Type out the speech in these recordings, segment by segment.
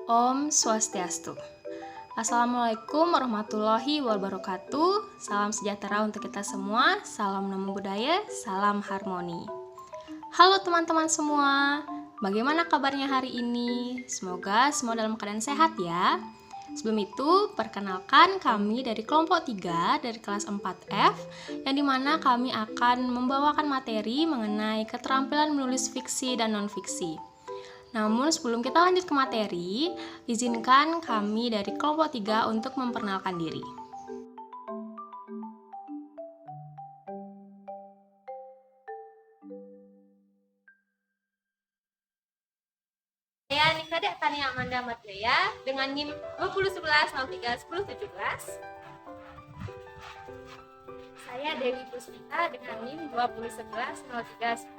Om Swastiastu. Assalamualaikum warahmatullahi wabarakatuh. Salam sejahtera untuk kita semua. Salam namo budaya, salam harmoni. Halo teman-teman semua. Bagaimana kabarnya hari ini? Semoga semua dalam keadaan sehat ya. Sebelum itu, perkenalkan kami dari kelompok 3 dari kelas 4F yang dimana kami akan membawakan materi mengenai keterampilan menulis fiksi dan non-fiksi. Namun sebelum kita lanjut ke materi, izinkan kami dari kelompok 3 untuk memperkenalkan diri. Saya Nikade Tania Amanda Matreya dengan NIM 2011-03-1017. Saya Dewi Puspita dengan NIM 2011-03-1018.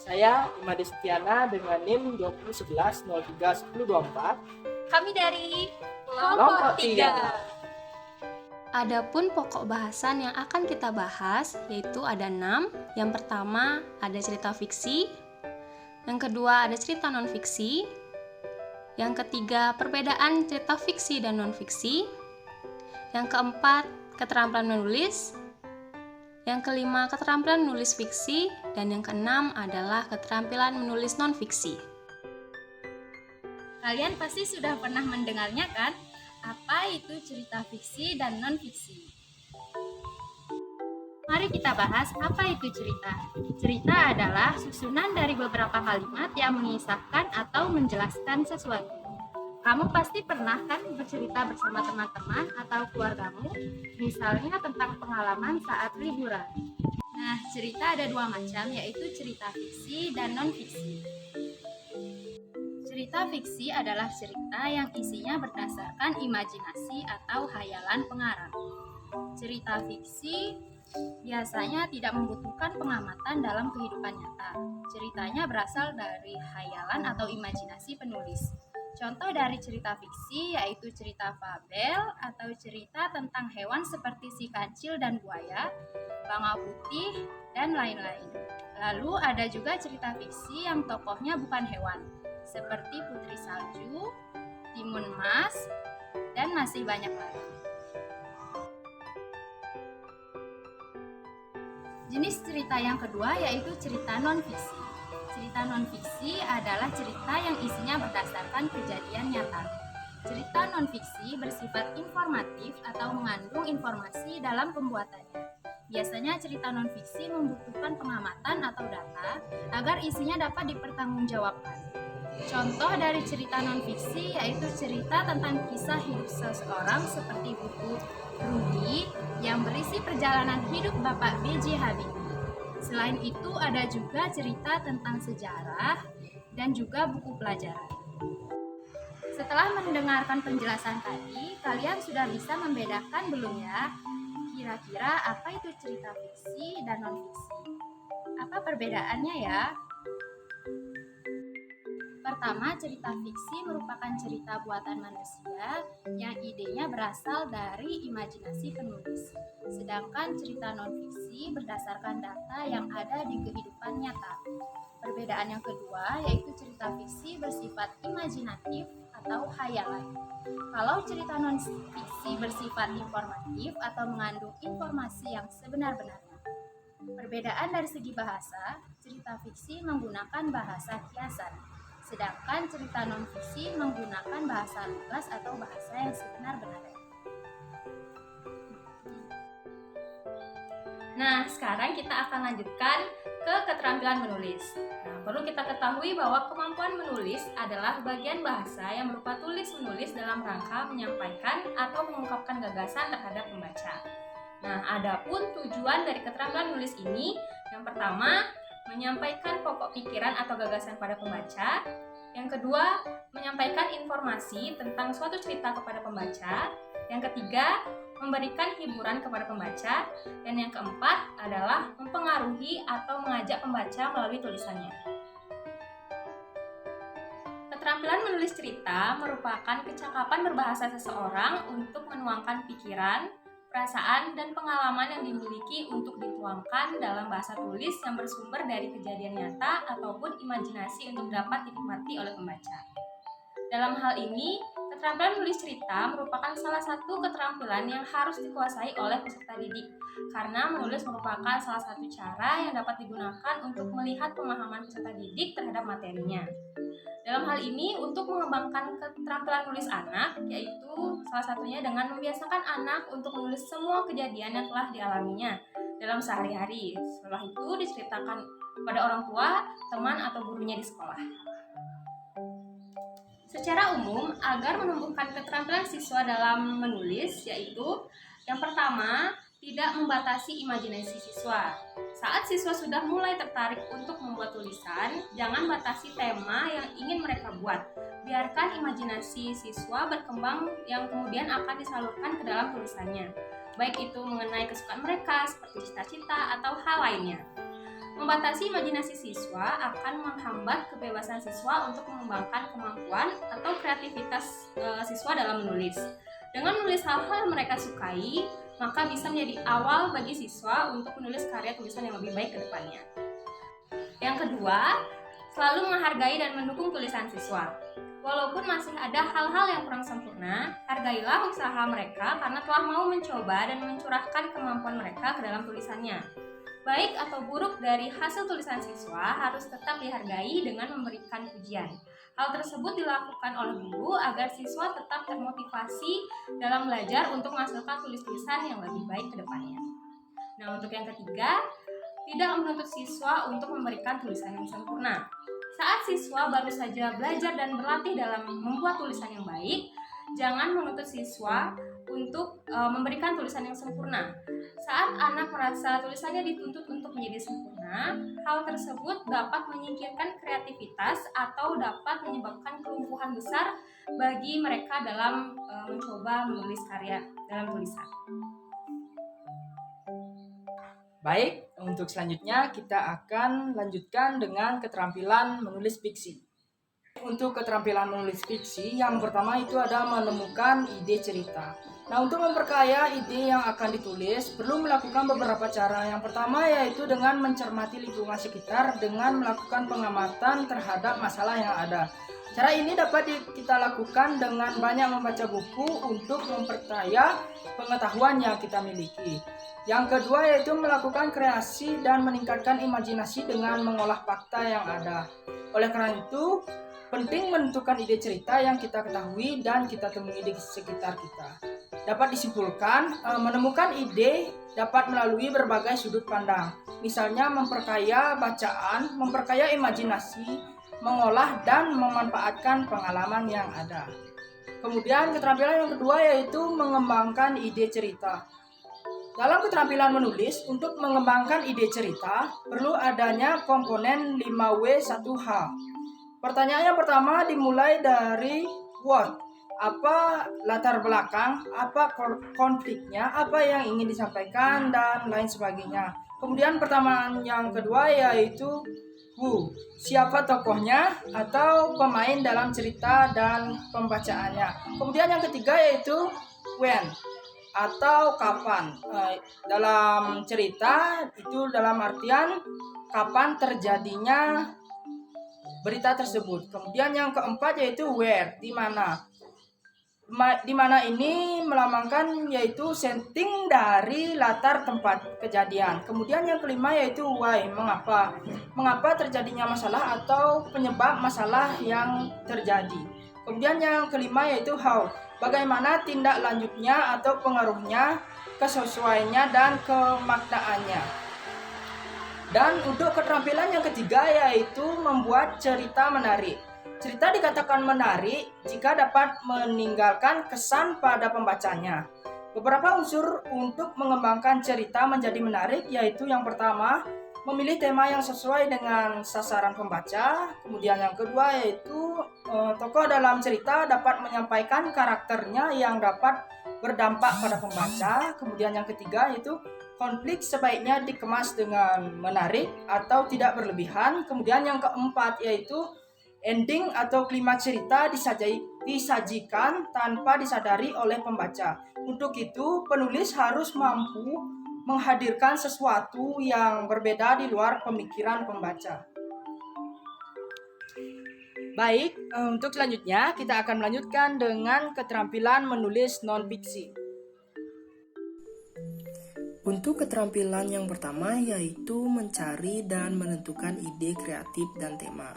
Saya Imade Setiana dengan NIM 2011-03-1024. Kami dari Kelompok 3. Adapun pokok bahasan yang akan kita bahas yaitu ada 6. Yang pertama ada cerita fiksi, yang kedua ada cerita non-fiksi, yang ketiga perbedaan cerita fiksi dan non-fiksi, yang keempat keterampilan menulis, yang kelima keterampilan menulis fiksi, dan yang keenam adalah keterampilan menulis non-fiksi. Kalian pasti sudah pernah mendengarnya kan? Apa itu cerita fiksi dan non-fiksi? Mari kita bahas apa itu cerita. Cerita adalah susunan dari beberapa kalimat yang mengisahkan atau menjelaskan sesuatu. Kamu pasti pernah kan bercerita bersama teman-teman atau keluargamu, misalnya tentang pengalaman saat liburan. Nah, cerita ada dua macam, yaitu cerita fiksi dan non-fiksi. Cerita fiksi adalah cerita yang isinya berdasarkan imajinasi atau hayalan pengarang. Cerita fiksi biasanya tidak membutuhkan pengamatan dalam kehidupan nyata. Ceritanya berasal dari hayalan atau imajinasi penulis. Contoh dari cerita fiksi yaitu cerita fabel atau cerita tentang hewan seperti si kancil dan buaya, bangau putih, dan lain-lain. Lalu ada juga cerita fiksi yang tokohnya bukan hewan, seperti Putri Salju, Timun Mas, dan masih banyak lagi. Jenis cerita yang kedua yaitu cerita non-fiksi. Cerita non-fiksi adalah cerita yang isinya berdasarkan kejadian nyata. Cerita non-fiksi bersifat informatif atau mengandung informasi dalam pembuatannya. Biasanya cerita non-fiksi membutuhkan pengamatan atau data agar isinya dapat dipertanggungjawabkan. Contoh dari cerita non-fiksi yaitu cerita tentang kisah hidup seseorang seperti buku Rudy yang berisi perjalanan hidup Bapak B.J. Habibie. Selain itu ada juga cerita tentang sejarah dan juga buku pelajaran. Setelah mendengarkan penjelasan tadi, kalian sudah bisa membedakan belum ya? Kira-kira apa itu cerita fiksi dan non-fiksi? Apa perbedaannya ya? Pertama, cerita fiksi merupakan cerita buatan manusia yang idenya berasal dari imajinasi penulis. Sedangkan cerita non-fiksi berdasarkan data yang ada di kehidupan nyata. Perbedaan yang kedua yaitu cerita fiksi bersifat imajinatif atau hayalan. Kalau cerita non-fiksi bersifat informatif atau mengandung informasi yang sebenar-benarnya. Perbedaan dari segi bahasa, cerita fiksi menggunakan bahasa kiasan. Sedangkan cerita non-fiksi menggunakan bahasa lugas atau bahasa yang sebenar-benarnya. Nah, sekarang kita akan lanjutkan ke keterampilan menulis. Nah, perlu kita ketahui bahwa kemampuan menulis adalah bagian bahasa yang berupa tulis-menulis dalam rangka menyampaikan atau mengungkapkan gagasan terhadap pembaca. Nah, adapun tujuan dari keterampilan menulis ini, yang pertama, menyampaikan pokok pikiran atau gagasan pada pembaca. Yang kedua, menyampaikan informasi tentang suatu cerita kepada pembaca. Yang ketiga, memberikan hiburan kepada pembaca. Dan yang keempat adalah mempengaruhi atau mengajak pembaca melalui tulisannya. Keterampilan menulis cerita merupakan kecakapan berbahasa seseorang untuk menuangkan pikiran, perasaan, dan pengalaman yang dimiliki untuk dituangkan dalam bahasa tulis yang bersumber dari kejadian nyata ataupun imajinasi untuk dapat dinikmati oleh pembaca. Dalam hal ini, keterampilan menulis cerita merupakan salah satu keterampilan yang harus dikuasai oleh peserta didik, karena menulis merupakan salah satu cara yang dapat digunakan untuk melihat pemahaman peserta didik terhadap materinya. Dalam hal ini, untuk mengembangkan keterampilan menulis anak, yaitu salah satunya dengan membiasakan anak untuk menulis semua kejadian yang telah dialaminya dalam sehari-hari. Setelah itu diceritakan kepada orang tua, teman, atau gurunya di sekolah. Secara umum, agar menumbuhkan keterampilan siswa dalam menulis, yaitu yang pertama, tidak membatasi imajinasi siswa. Saat siswa sudah mulai tertarik untuk membuat tulisan, jangan batasi tema yang ingin mereka buat. Biarkan imajinasi siswa berkembang yang kemudian akan disalurkan ke dalam tulisannya, baik itu mengenai kesukaan mereka seperti cita-cita atau hal lainnya. Membatasi imajinasi siswa akan menghambat kebebasan siswa untuk mengembangkan kemampuan atau kreativitas siswa dalam menulis. Dengan menulis hal-hal yang mereka sukai, maka bisa menjadi awal bagi siswa untuk menulis karya tulisan yang lebih baik ke depannya. Yang kedua, selalu menghargai dan mendukung tulisan siswa. Walaupun masih ada hal-hal yang kurang sempurna, hargailah usaha mereka karena telah mau mencoba dan mencurahkan kemampuan mereka ke dalam tulisannya. Baik atau buruk dari hasil tulisan siswa harus tetap dihargai dengan memberikan pujian. Hal tersebut dilakukan oleh guru agar siswa tetap termotivasi dalam belajar untuk menghasilkan tulis-tulisan yang lebih baik ke depannya. Nah, untuk yang ketiga, tidak menuntut siswa untuk memberikan tulisan yang sempurna. Saat siswa baru saja belajar dan berlatih dalam membuat tulisan yang baik, jangan menuntut siswa untuk memberikan tulisan yang sempurna. Saat anak merasa tulisannya dituntut untuk menjadi sempurna, hal tersebut dapat menyingkirkan kreativitas atau dapat menyebabkan kelumpuhan besar bagi mereka dalam mencoba menulis karya dalam tulisan. Baik, untuk selanjutnya kita akan lanjutkan dengan keterampilan menulis fiksi. Untuk keterampilan menulis fiksi, yang pertama itu ada menemukan ide cerita. Nah, untuk memperkaya ide yang akan ditulis, perlu melakukan beberapa cara. Yang pertama yaitu dengan mencermati lingkungan sekitar dengan melakukan pengamatan terhadap masalah yang ada. Cara ini dapat kita lakukan dengan banyak membaca buku untuk memperkaya pengetahuan yang kita miliki. Yang kedua yaitu melakukan kreasi dan meningkatkan imajinasi dengan mengolah fakta yang ada. Oleh karena itu, penting menentukan ide cerita yang kita ketahui dan kita temui di sekitar kita. Dapat disimpulkan, menemukan ide dapat melalui berbagai sudut pandang. Misalnya memperkaya bacaan, memperkaya imajinasi, mengolah dan memanfaatkan pengalaman yang ada. Kemudian keterampilan yang kedua yaitu mengembangkan ide cerita. Dalam keterampilan menulis, untuk mengembangkan ide cerita, perlu adanya komponen 5W1H. Pertanyaan yang pertama dimulai dari what, apa latar belakang, apa konfliknya, apa yang ingin disampaikan, dan lain sebagainya. Kemudian pertanyaan yang kedua yaitu who, siapa tokohnya atau pemain dalam cerita dan pembacaannya. Kemudian yang ketiga yaitu when, atau kapan. Dalam cerita itu dalam artian kapan terjadinya berita tersebut. Kemudian yang keempat yaitu where, di mana. Di mana ini melambangkan yaitu setting dari latar tempat kejadian. Kemudian yang kelima yaitu why, mengapa. Mengapa terjadinya masalah atau penyebab masalah yang terjadi. Kemudian yang kelima yaitu how, bagaimana tindak lanjutnya atau pengaruhnya, kesesuaiannya dan kemaknaannya. Dan untuk keterampilan yang ketiga yaitu membuat cerita menarik. Cerita dikatakan menarik jika dapat meninggalkan kesan pada pembacanya. Beberapa unsur untuk mengembangkan cerita menjadi menarik yaitu yang pertama, memilih tema yang sesuai dengan sasaran pembaca. Kemudian yang kedua yaitu tokoh dalam cerita dapat menyampaikan karakternya yang dapat berdampak pada pembaca. Kemudian yang ketiga yaitu konflik sebaiknya dikemas dengan menarik atau tidak berlebihan. Kemudian yang keempat yaitu ending atau klimaks cerita disajikan tanpa disadari oleh pembaca. Untuk itu, penulis harus mampu menghadirkan sesuatu yang berbeda di luar pemikiran pembaca. Baik, untuk selanjutnya kita akan melanjutkan dengan keterampilan menulis non-fiksi. Untuk keterampilan yang pertama yaitu mencari dan menentukan ide kreatif dan tema.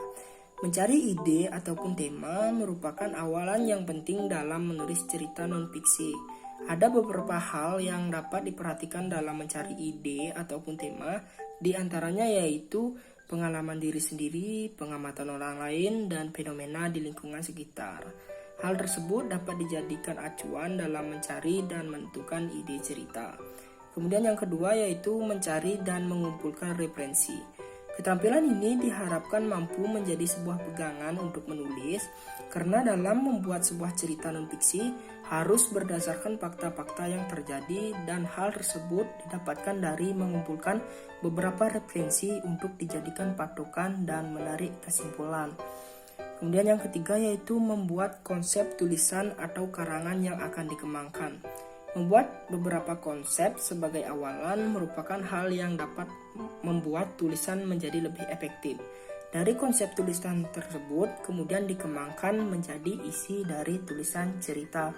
Mencari ide ataupun tema merupakan awalan yang penting dalam menulis cerita non-fiksi. Ada beberapa hal yang dapat diperhatikan dalam mencari ide ataupun tema, di antaranya yaitu pengalaman diri sendiri, pengamatan orang lain, dan fenomena di lingkungan sekitar. Hal tersebut dapat dijadikan acuan dalam mencari dan menentukan ide cerita. Kemudian yang kedua yaitu mencari dan mengumpulkan referensi. Keterampilan ini diharapkan mampu menjadi sebuah pegangan untuk menulis, karena dalam membuat sebuah cerita non-fiksi harus berdasarkan fakta-fakta yang terjadi, dan hal tersebut didapatkan dari mengumpulkan beberapa referensi untuk dijadikan patokan dan menarik kesimpulan. Kemudian yang ketiga yaitu membuat konsep tulisan atau karangan yang akan dikembangkan. Membuat beberapa konsep sebagai awalan merupakan hal yang dapat membuat tulisan menjadi lebih efektif. Dari konsep tulisan tersebut kemudian dikembangkan menjadi isi dari tulisan cerita.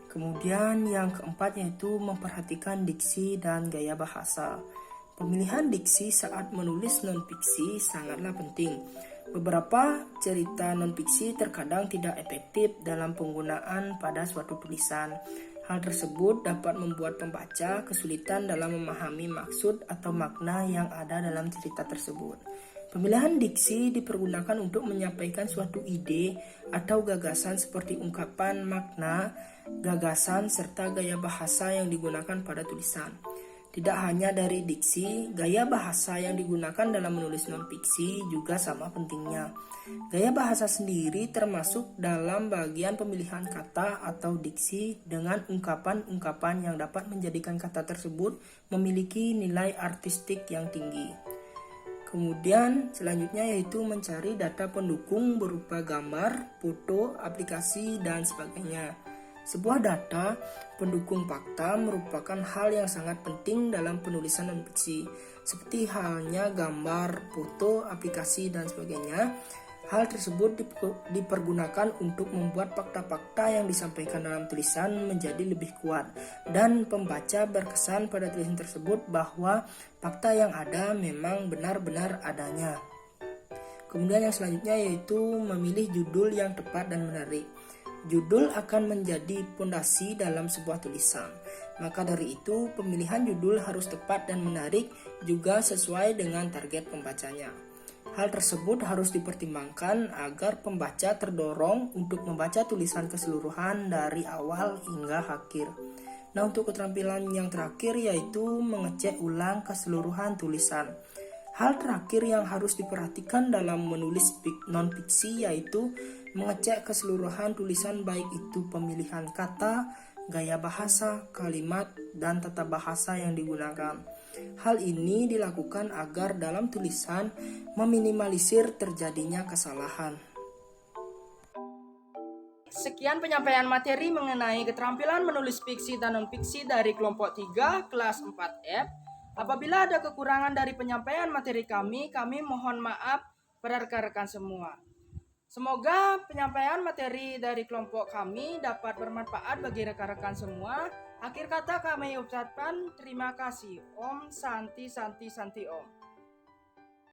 Kemudian yang keempat yaitu memperhatikan diksi dan gaya bahasa. Pemilihan diksi saat menulis non-fiksi sangatlah penting. Beberapa cerita non-fiksi terkadang tidak efektif dalam penggunaan pada suatu tulisan. Hal tersebut dapat membuat pembaca kesulitan dalam memahami maksud atau makna yang ada dalam cerita tersebut. Pemilihan diksi dipergunakan untuk menyampaikan suatu ide atau gagasan seperti ungkapan, makna, gagasan, serta gaya bahasa yang digunakan pada tulisan. Tidak hanya dari diksi, gaya bahasa yang digunakan dalam menulis non-fiksi juga sama pentingnya. Gaya bahasa sendiri termasuk dalam bagian pemilihan kata atau diksi dengan ungkapan-ungkapan yang dapat menjadikan kata tersebut memiliki nilai artistik yang tinggi. Kemudian selanjutnya yaitu mencari data pendukung berupa gambar, foto, aplikasi, dan sebagainya. Sebuah data pendukung fakta merupakan hal yang sangat penting dalam penulisan non-fiksi, seperti halnya gambar, foto, aplikasi, dan sebagainya. Hal tersebut dipergunakan untuk membuat fakta-fakta yang disampaikan dalam tulisan menjadi lebih kuat, dan pembaca berkesan pada tulisan tersebut bahwa fakta yang ada memang benar-benar adanya. Kemudian yang selanjutnya yaitu memilih judul yang tepat dan menarik. Judul akan menjadi fondasi dalam sebuah tulisan. Maka dari itu, pemilihan judul harus tepat dan menarik juga sesuai dengan target pembacanya. Hal tersebut harus dipertimbangkan agar pembaca terdorong untuk membaca tulisan keseluruhan dari awal hingga akhir. Nah, untuk keterampilan yang terakhir yaitu mengecek ulang keseluruhan tulisan. Hal terakhir yang harus diperhatikan dalam menulis non-fiksi yaitu mengecek keseluruhan tulisan, baik itu pemilihan kata, gaya bahasa, kalimat, dan tata bahasa yang digunakan. Hal ini dilakukan agar dalam tulisan meminimalisir terjadinya kesalahan. Sekian penyampaian materi mengenai keterampilan menulis fiksi dan non-fiksi dari kelompok 3 kelas 4F. Apabila ada kekurangan dari penyampaian materi kami mohon maaf pada rekan-rekan semua. Semoga penyampaian materi dari kelompok kami dapat bermanfaat bagi rekan-rekan semua. Akhir kata kami ucapkan terima kasih. Om Santi Santi Santi Om.